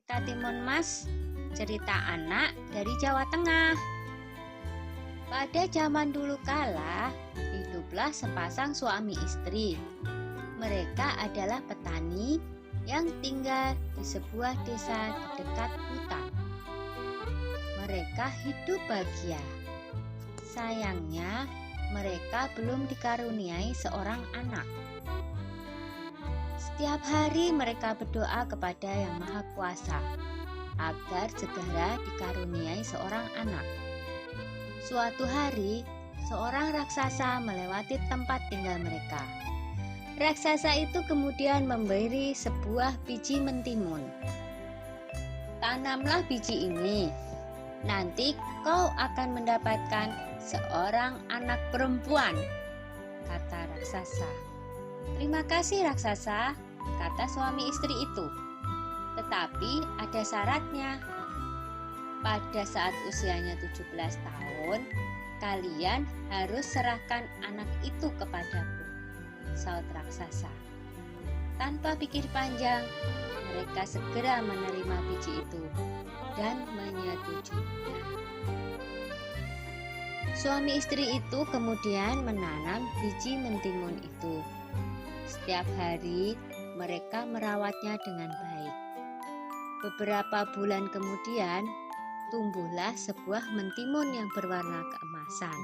Cerita Timun Mas, cerita anak dari Jawa Tengah. Pada zaman dulu kala, hiduplah sepasang suami istri. Mereka adalah petani yang tinggal di sebuah desa di dekat hutan. Mereka hidup bahagia. Sayangnya, mereka belum dikaruniai seorang anak. Setiap hari mereka berdoa kepada Yang Maha Kuasa agar segera dikaruniai seorang anak. Suatu hari, seorang raksasa melewati tempat tinggal mereka. Raksasa itu kemudian memberi sebuah biji mentimun. "Tanamlah biji ini, nanti kau akan mendapatkan seorang anak perempuan," kata raksasa. "Terima kasih raksasa," kata suami istri itu. "Tetapi ada syaratnya. Pada saat usianya 17 tahun, kalian harus serahkan anak itu kepadaku," saut raksasa. Tanpa pikir panjang, mereka segera menerima biji itu dan menyetujuinya. Suami istri itu kemudian menanam biji mentimun itu. Setiap hari mereka merawatnya dengan baik. Beberapa bulan kemudian, tumbuhlah sebuah mentimun yang berwarna keemasan.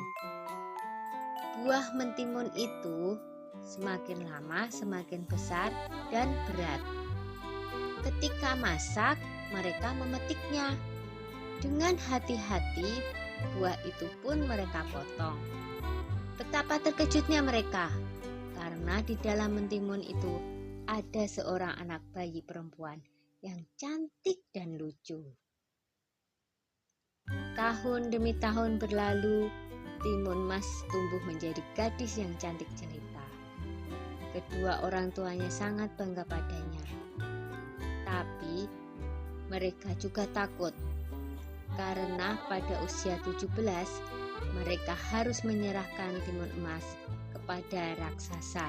Buah mentimun itu semakin lama semakin besar dan berat. Ketika masak, mereka memetiknya. Dengan hati-hati, buah itu pun mereka potong. Betapa terkejutnya mereka, karena di dalam mentimun itu ada seorang anak bayi perempuan yang cantik dan lucu. Tahun demi tahun berlalu, Timun Mas tumbuh menjadi gadis yang cantik jelita. Kedua orang tuanya sangat bangga padanya. Tapi mereka juga takut, karena pada usia 17 mereka harus menyerahkan Timun Emas kepada raksasa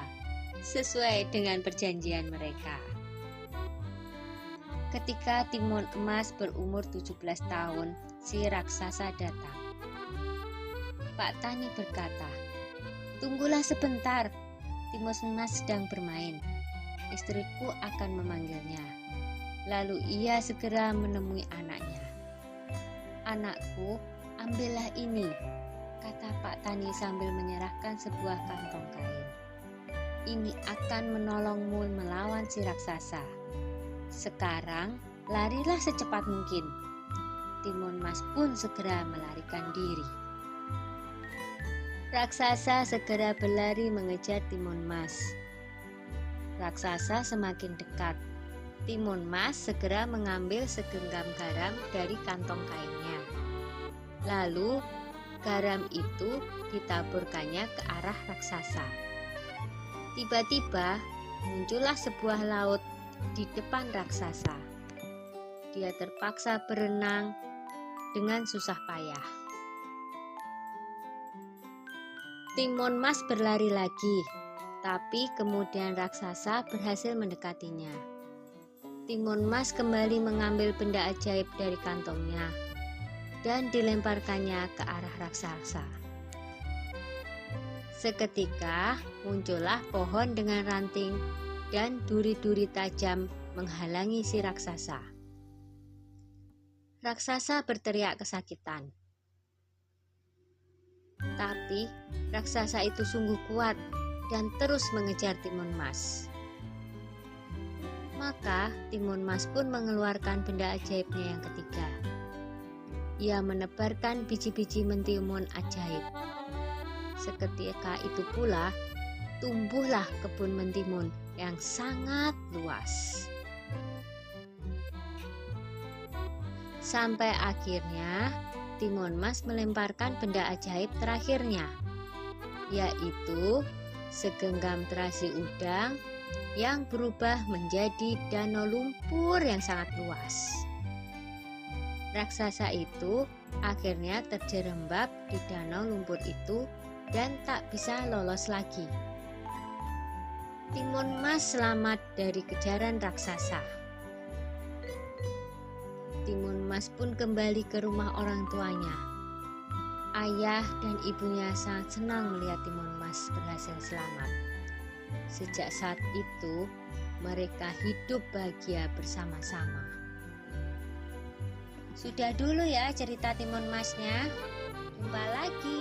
sesuai dengan perjanjian mereka. Ketika Timun Emas berumur 17 tahun, si raksasa datang. Pak Tani berkata, "Tunggulah sebentar, Timun Emas sedang bermain. Istriku akan memanggilnya." Lalu ia segera menemui anaknya. "Anakku, ambillah ini," kata Pak Tani sambil menyerahkan sebuah kantong kain. "Ini akan menolongmu melawan si raksasa. Sekarang larilah secepat mungkin." Timun Mas pun segera melarikan diri. Raksasa segera berlari mengejar Timun Mas. Raksasa semakin dekat. Timun Mas segera mengambil segenggam garam dari kantong kainnya. Lalu garam itu ditaburkannya ke arah raksasa. Tiba-tiba muncullah sebuah laut di depan raksasa. Dia terpaksa berenang dengan susah payah. Timun Mas berlari lagi, tapi kemudian raksasa berhasil mendekatinya. Timun Mas kembali mengambil benda ajaib dari kantongnya dan dilemparkannya ke arah raksasa. Seketika muncullah pohon dengan ranting dan duri-duri tajam menghalangi si raksasa. Raksasa berteriak kesakitan. Tapi raksasa itu sungguh kuat dan terus mengejar Timun Mas. Maka Timun Mas pun mengeluarkan benda ajaibnya yang ketiga. Ia menebarkan biji-biji mentimun ajaib. Seketika itu pula tumbuhlah kebun mentimun yang sangat luas. Sampai akhirnya Timun Mas melemparkan benda ajaib terakhirnya, yaitu segenggam terasi udang yang berubah menjadi danau lumpur yang sangat luas. Raksasa itu akhirnya terjerembab di danau lumpur itu dan tak bisa lolos lagi. Timun Mas selamat dari kejaran raksasa. Mas pun kembali ke rumah orang tuanya. Ayah dan ibunya sangat senang melihat Timun Mas berhasil selamat. Sejak saat itu, mereka hidup bahagia bersama-sama. Sudah dulu ya cerita Timun Masnya. Jumpa lagi.